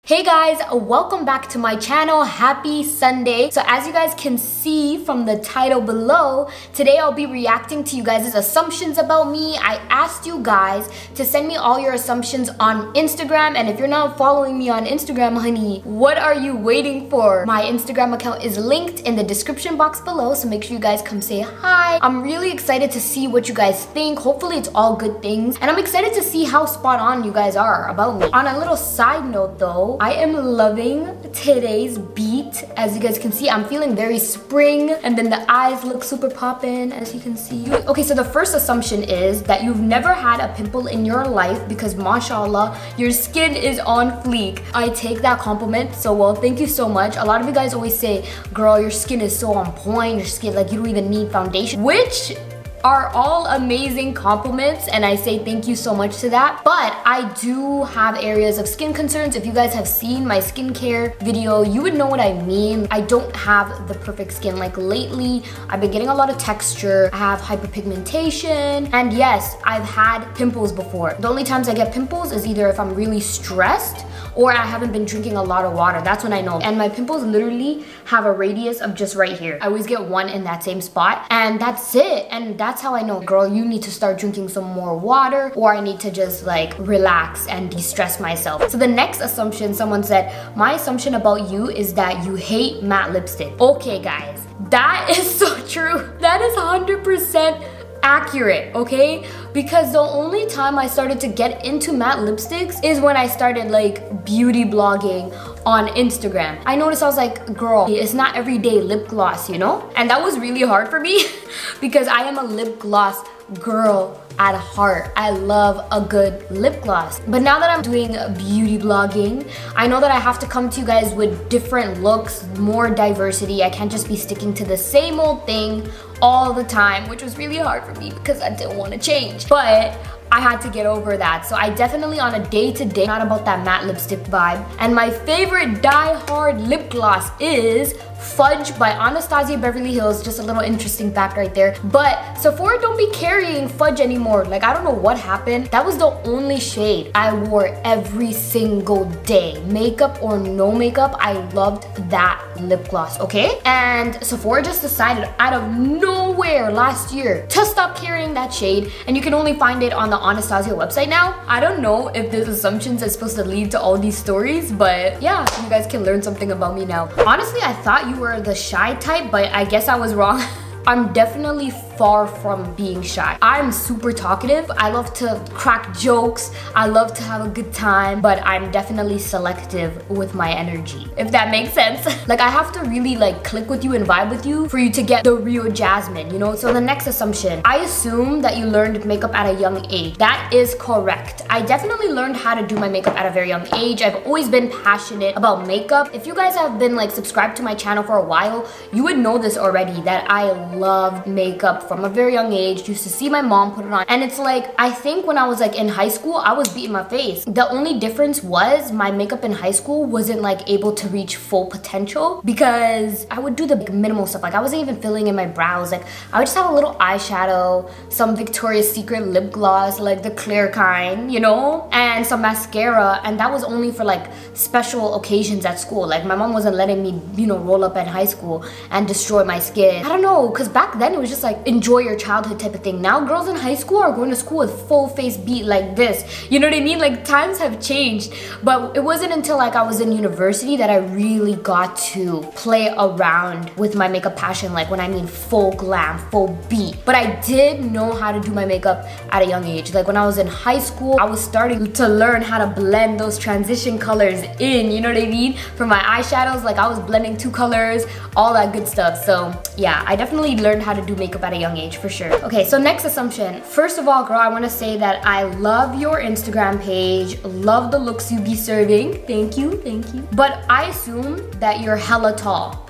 Hey guys, welcome back to my channel. Happy Sunday. So as you guys can see from the title below, today I'll be reacting to you guys' assumptions about me. I asked you guys to send me all your assumptions on Instagram, and if you're not following me on Instagram, honey, what are you waiting for? My Instagram account is linked in the description box below, so make sure you guys come say hi. I'm really excited to see what you guys think. Hopefully it's all good things, and I'm excited to see how spot on you guys are about me. On a little side note though, I am loving today's beat. As you guys can see, I'm feeling very spring, and then the eyes look super poppin', as you can see. Okay, so the first assumption is that you've never had a pimple in your life because mashallah, your skin is on fleek. I take that compliment so well. Thank you so much. A lot of you guys always say, girl, your skin is so on point, your skin, like you don't even need foundation, which are all amazing compliments, and I say thank you so much to that. But I do have areas of skin concerns. If you guys have seen my skincare video, you would know what I mean. I don't have the perfect skin. Like lately, I've been getting a lot of texture. I have hyperpigmentation, and yes, I've had pimples before. The only times I get pimples is either if I'm really stressed or I haven't been drinking a lot of water. That's when I know. And my pimples literally have a radius of just right here. I always get one in that same spot, and that's it. And that's how I know, girl, you need to start drinking some more water, or I need to just like relax and de-stress myself. So the next assumption, someone said, my assumption about you is that you hate matte lipstick. Okay guys, that is so true. That is 100% accurate, okay? Because the only time I started to get into matte lipsticks is when I started like beauty blogging on Instagram. I noticed, I was like, girl, it's not everyday lip gloss, you know? And that was really hard for me because I am a lip gloss girl at heart. I love a good lip gloss. But now that I'm doing beauty blogging, I know that I have to come to you guys with different looks, more diversity. I can't just be sticking to the same old thing all the time, which was really hard for me because I didn't want to change. But I had to get over that. So I definitely on a day-to-day, not about that matte lipstick vibe. And my favorite die-hard lip gloss is Fudge by Anastasia Beverly Hills. Just a little interesting fact right there. But Sephora don't be carrying Fudge anymore. Like, I don't know what happened. That was the only shade I wore every single day. Makeup or no makeup, I loved that lip gloss, okay? And Sephora just decided out of nowhere last year to stop carrying that shade, and you can only find it on the Anastasia website now. I don't know if this assumptions is supposed to lead to all these stories, but yeah, you guys can learn something about me now. Honestly, I thought you were the shy type, but I guess I was wrong. I'm definitely far from being shy. I'm super talkative. I love to crack jokes. I love to have a good time, but I'm definitely selective with my energy, if that makes sense. Like, I have to really like click with you and vibe with you for you to get the real Jasmine, you know? So the next assumption, I assume that you learned makeup at a young age. That is correct. I definitely learned how to do my makeup at a very young age. I've always been passionate about makeup. If you guys have been like subscribed to my channel for a while, you would know this already, that I loved makeup from a very young age. Used to see my mom put it on, and it's like, I think when I was like in high school, I was beating my face. The only difference was my makeup in high school wasn't like able to reach full potential because I would do the minimal stuff. Like, I wasn't even filling in my brows. Like, I would just have a little eyeshadow, some Victoria's Secret lip gloss, like the clear kind, you know, and some mascara, and that was only for like special occasions at school. Like, my mom wasn't letting me, you know, roll up in high school and destroy my skin. I don't know, because back then it was just like enjoy your childhood type of thing. Now girls in high school are going to school with full face beat like this, you know what I mean? Like, times have changed. But it wasn't until like I was in university that I really got to play around with my makeup passion, like when I mean full glam, full beat. But I did know how to do my makeup at a young age. Like, when I was in high school, I was starting to learn how to blend those transition colors in, you know what I mean? For my eyeshadows, like I was blending two colors, all that good stuff. So yeah, I definitely learned how to do makeup at a young age for sure. Okay, so next assumption. First of all, girl, I want to say that I love your Instagram page. Love the looks you be serving. Thank you, thank you. But I assume that you're hella tall.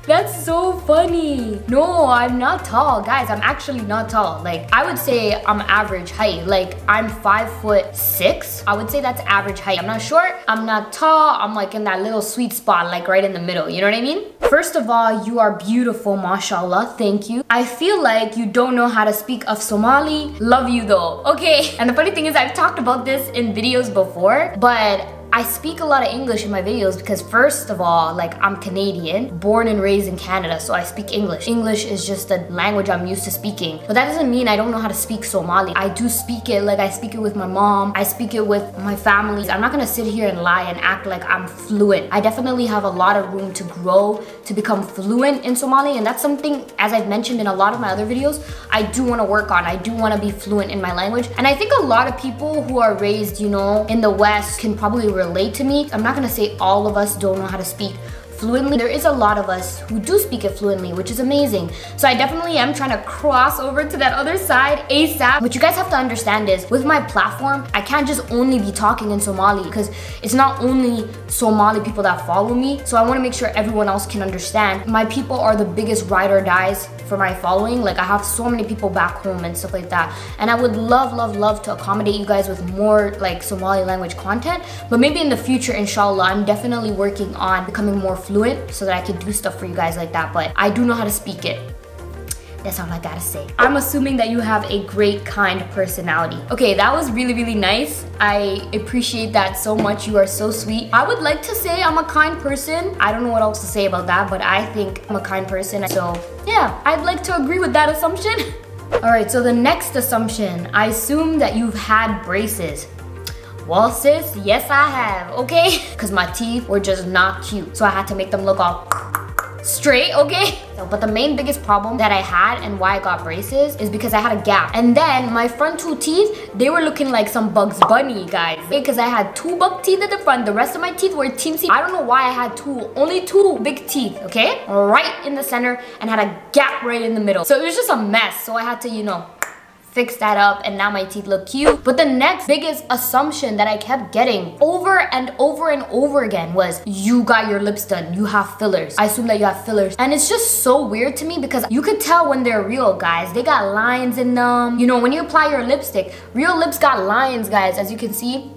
That's so funny. No, I'm not tall. Guys, I'm actually not tall. Like, I would say I'm average height. Like, I'm 5'6". I would say that's average height. I'm not short, I'm not tall. I'm like in that little sweet spot, like right in the middle. You know what I mean? First of all, you are beautiful, mashallah. Thank you. I feel like you don't know how to speak of Somali. Love you though. Okay. And the funny thing is, I've talked about this in videos before, but I speak a lot of English in my videos because first of all, like I'm Canadian, born and raised in Canada, so I speak English. English is just the language I'm used to speaking. But that doesn't mean I don't know how to speak Somali. I do speak it, like I speak it with my mom, I speak it with my family. I'm not gonna sit here and lie and act like I'm fluent. I definitely have a lot of room to grow, to become fluent in Somali, and that's something, as I've mentioned in a lot of my other videos, I do wanna work on. I do wanna be fluent in my language. And I think a lot of people who are raised, you know, in the West can probably relate to me. I'm not gonna say all of us don't know how to speak fluently. There is a lot of us who do speak it fluently, which is amazing. So I definitely am trying to cross over to that other side ASAP. What you guys have to understand is, with my platform, I can't just only be talking in Somali because it's not only Somali people that follow me. So I want to make sure everyone else can understand. My people are the biggest ride or dies for my following. Like I have so many people back home and stuff like that. And I would love to accommodate you guys with more like Somali language content. But maybe in the future, inshallah, I'm definitely working on becoming more fluent so that I can do stuff for you guys like that. But I do know how to speak it. That's all I gotta say. I'm assuming that you have a great, kind personality. Okay, that was really nice. I appreciate that so much. You are so sweet. I would like to say I'm a kind person. I don't know what else to say about that, but I think I'm a kind person. So yeah, I'd like to agree with that assumption. All right, so the next assumption, I assume that you've had braces. Well, sis, yes I have, okay? Because my teeth were just not cute, so I had to make them look all straight, okay? So, but the main biggest problem that I had and why I got braces is because I had a gap. And then my front two teeth, they were looking like some Bugs Bunny, guys. Because I had two buck teeth at the front, the rest of my teeth were teensy. I don't know why I had only two big teeth, okay? Right in the center and had a gap right in the middle. So it was just a mess, so I had to, you know, fix that up, and now my teeth look cute. But the next biggest assumption that I kept getting over and over again was, you got your lips done, you have fillers. I assume that you have fillers. And it's just so weird to me because you could tell when they're real, guys. They got lines in them. You know, when you apply your lipstick, real lips got lines, guys, as you can see.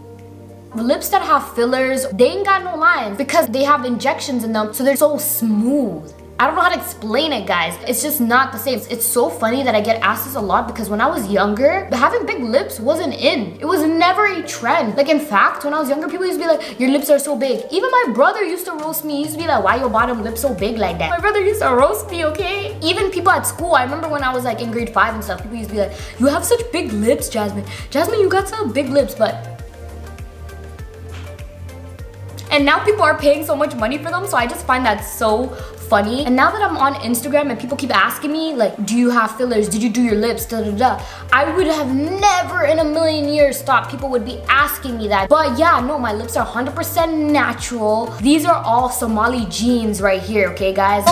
The lips that have fillers, they ain't got no lines because they have injections in them, so they're so smooth. I don't know how to explain it, guys. It's just not the same. It's so funny that I get asked this a lot because when I was younger, having big lips wasn't in. It was never a trend. Like in fact, when I was younger, people used to be like, your lips are so big. Even my brother used to roast me. He used to be like, why your bottom lip so big like that? My brother used to roast me, okay? Even people at school, I remember when I was like in grade 5 and stuff, people used to be like, you have such big lips, Jasmine. Jasmine, you got some big lips, but... And now people are paying so much money for them, so I just find that so funny. And now that I'm on Instagram and people keep asking me like, do you have fillers? Did you do your lips? Da, da, da. I would have never in a million years thought people would be asking me that. But yeah, no, my lips are 100% natural. These are all Somali genes right here, okay guys?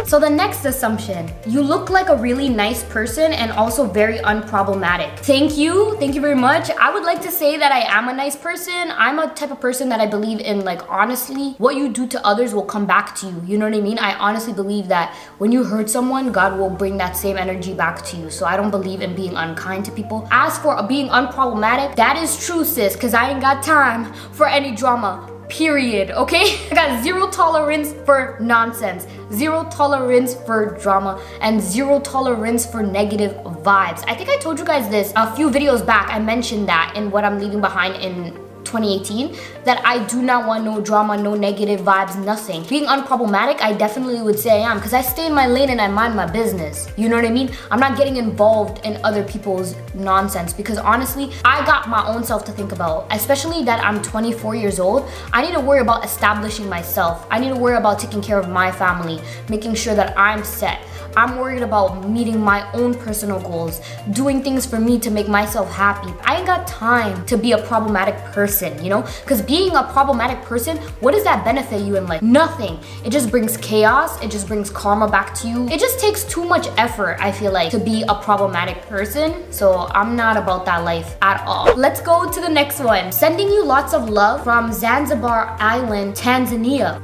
So the next assumption, you look like a really nice person and also very unproblematic. Thank you very much. I would like to say that I am a nice person. I'm a type of person that I believe in, like, honestly, what you do to others will come back to you. You know what I mean? I honestly believe that when you hurt someone, God will bring that same energy back to you. So I don't believe in being unkind to people. As for being unproblematic, that is true, sis, because I ain't got time for any drama. Period, okay? I got zero tolerance for nonsense, zero tolerance for drama, and zero tolerance for negative vibes. I think I told you guys this a few videos back. I mentioned that in what I'm leaving behind in 2018, that I do not want no drama, no negative vibes, nothing. Being unproblematic, I definitely would say I am, because I stay in my lane and I mind my business. You know what I mean? I'm not getting involved in other people's nonsense, because honestly, I got my own self to think about, especially that I'm 24 years old. I need to worry about establishing myself. I need to worry about taking care of my family, making sure that I'm set. I'm worried about meeting my own personal goals, doing things for me to make myself happy. I ain't got time to be a problematic person, you know? Because being a problematic person, what does that benefit you in life? Nothing. It just brings chaos. It just brings karma back to you. It just takes too much effort, I feel like, to be a problematic person. So I'm not about that life at all. Let's go to the next one. Sending you lots of love from Zanzibar Island, Tanzania.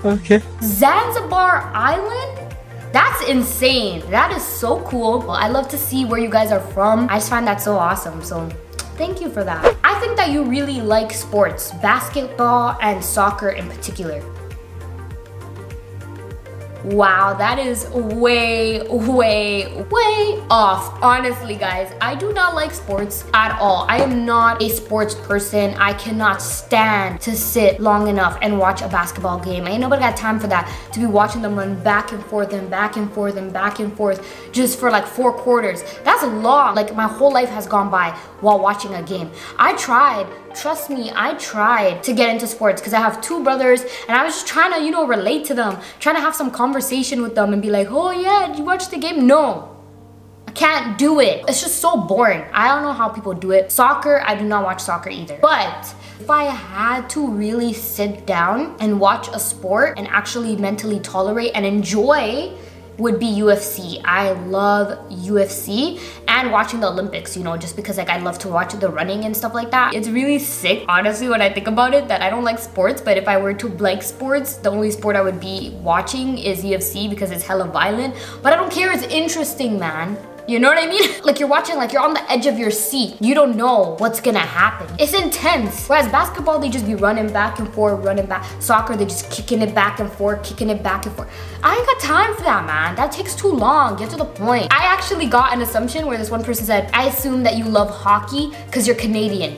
Okay. Zanzibar Island? That's insane. That is so cool. Well, I love to see where you guys are from. I just find that so awesome. So thank you for that. I think that you really like sports, basketball and soccer in particular. Wow, that is way off. Honestly, guys, I do not like sports at all. I am not a sports person. I cannot stand to sit long enough and watch a basketball game. Ain't nobody got time for that, to be watching them run back and forth and back and forth and back and forth just for like 4 quarters. That's long. Like, my whole life has gone by while watching a game. I tried, trust me, I tried to get into sports because I have 2 brothers and I was just trying to, you know, relate to them, trying to have some conversation with them and be like, oh yeah, did you watch the game? No, I can't do it. It's just so boring. I don't know how people do it. Soccer, I do not watch soccer either. But if I had to really sit down and watch a sport and actually mentally tolerate and enjoy, would be UFC. I love UFC and watching the Olympics, you know, just because like I love to watch the running and stuff like that. It's really sick, honestly, when I think about it, that I don't like sports, but if I were to like sports, the only sport I would be watching is UFC because it's hella violent. But I don't care, it's interesting, man. You know what I mean? Like, you're watching, like you're on the edge of your seat. You don't know what's gonna happen. It's intense. Whereas basketball, they just be running back and forth, running back. Soccer, they just kicking it back and forth, kicking it back and forth. I ain't got time for that, man. That takes too long. Get to the point. I actually got an assumption where this one person said, I assume that you love hockey because you're Canadian.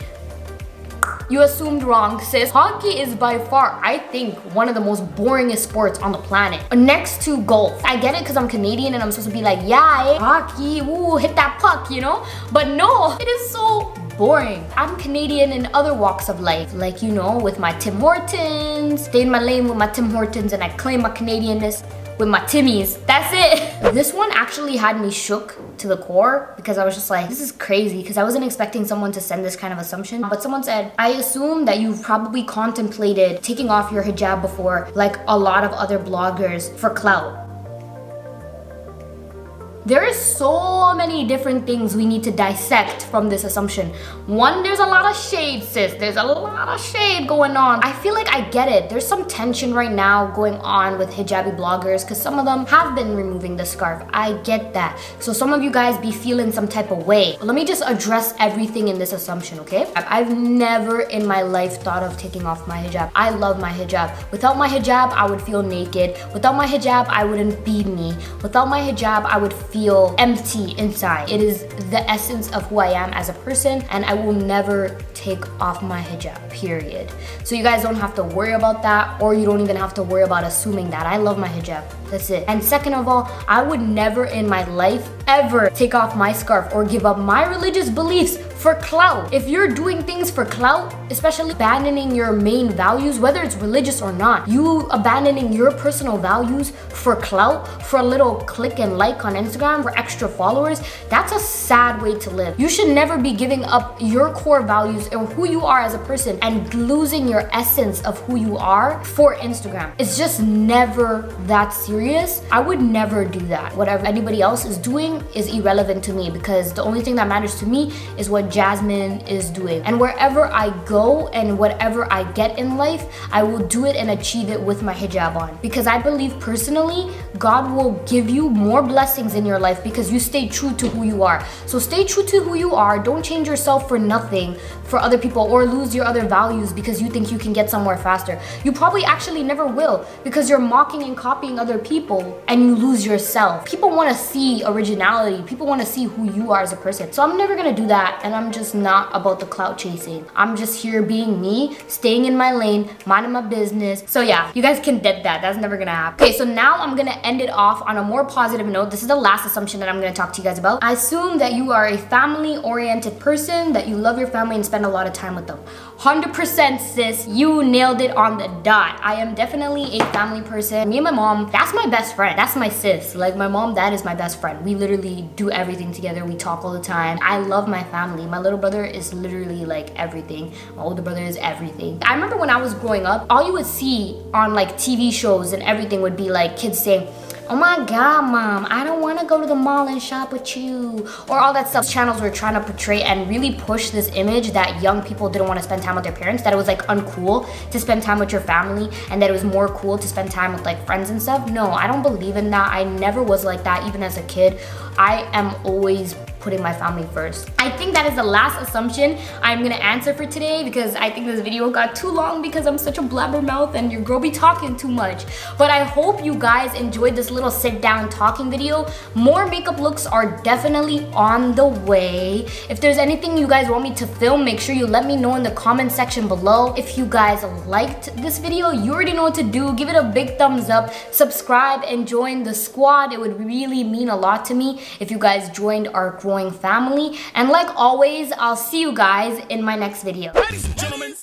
You assumed wrong, sis. Hockey is by far, I think, one of the most boringest sports on the planet. Next to golf. I get it because I'm Canadian and I'm supposed to be like, yeah, hockey, ooh, hit that puck, you know? But no, it is so boring. I'm Canadian in other walks of life. Like, you know, with my Tim Hortons. Stay in my lane with my Tim Hortons and I claim my Canadianness with my Timmies. That's it. This one actually had me shook to the core because I was just like, this is crazy, because I wasn't expecting someone to send this kind of assumption. But someone said, I assume that you've probably contemplated taking off your hijab before, like a lot of other bloggers, for clout. There is so many different things we need to dissect from this assumption. One, there's a lot of shade, sis. There's a lot of shade going on. I feel like I get it. There's some tension right now going on with hijabi bloggers because some of them have been removing the scarf. I get that. So some of you guys be feeling some type of way. Let me just address everything in this assumption, okay? I've never in my life thought of taking off my hijab. I love my hijab. Without my hijab, I would feel naked. Without my hijab, I wouldn't be me. Without my hijab, I would feel empty inside. It is the essence of who I am as a person, and I will never take off my hijab, period. So you guys don't have to worry about that, or you don't even have to worry about assuming that. I love my hijab. That's it. And second of all, I would never in my life ever take off my scarf or give up my religious beliefs for clout. If you're doing things for clout, especially abandoning your main values, whether it's religious or not, you abandoning your personal values for clout, for a little click and like on Instagram, for extra followers, that's a sad way to live. You should never be giving up your core values or who you are as a person and losing your essence of who you are for Instagram. It's just never that serious. I would never do that. Whatever anybody else is doing is irrelevant to me, because the only thing that matters to me is what Jasmine is doing. And wherever I go and whatever I get in life, I will do it and achieve it with my hijab on. Because I believe personally, God will give you more blessings in your life because you stay true to who you are. So stay true to who you are. Don't change yourself for nothing for other people, or lose your other values because you think you can get somewhere faster. You probably actually never will, because you're mocking and copying other people and you lose yourself. People want to see originality. People want to see who you are as a person. So I'm never gonna do that, and I'm just not about the clout chasing. I'm just here being me, staying in my lane, minding my business. So yeah, you guys can dead that. That's never gonna happen. Okay, so now I'm gonna end it off on a more positive note. This is the last assumption that I'm gonna talk to you guys about. I assume that you are a family-oriented person, that you love your family and spend a lot of time with them. 100% sis, you nailed it on the dot. I am definitely a family person. Me and my mom, that's my best friend. That's my sis. Like, my mom, that is my best friend. We literally do everything together. We talk all the time. I love my family. My little brother is literally like everything. My older brother is everything. I remember when I was growing up, all you would see on like TV shows and everything would be like kids saying, oh my God, mom, I don't want to go to the mall and shop with you. Or all that stuff. Channels were trying to portray and really push this image that young people didn't want to spend time with their parents, that it was like uncool to spend time with your family, and that it was more cool to spend time with like friends and stuff. No, I don't believe in that. I never was like that even as a kid. I am always putting my family first. I think that is the last assumption I'm gonna answer for today, because I think this video got too long because I'm such a blabbermouth and your girl be talking too much. But I hope you guys enjoyed this little sit down talking video. More makeup looks are definitely on the way. If there's anything you guys want me to film, make sure you let me know in the comment section below. If you guys liked this video, you already know what to do. Give it a big thumbs up, subscribe, and join the squad. It would really mean a lot to me if you guys joined our growing family. And like always, I'll see you guys in my next video. Ladies and gentlemen,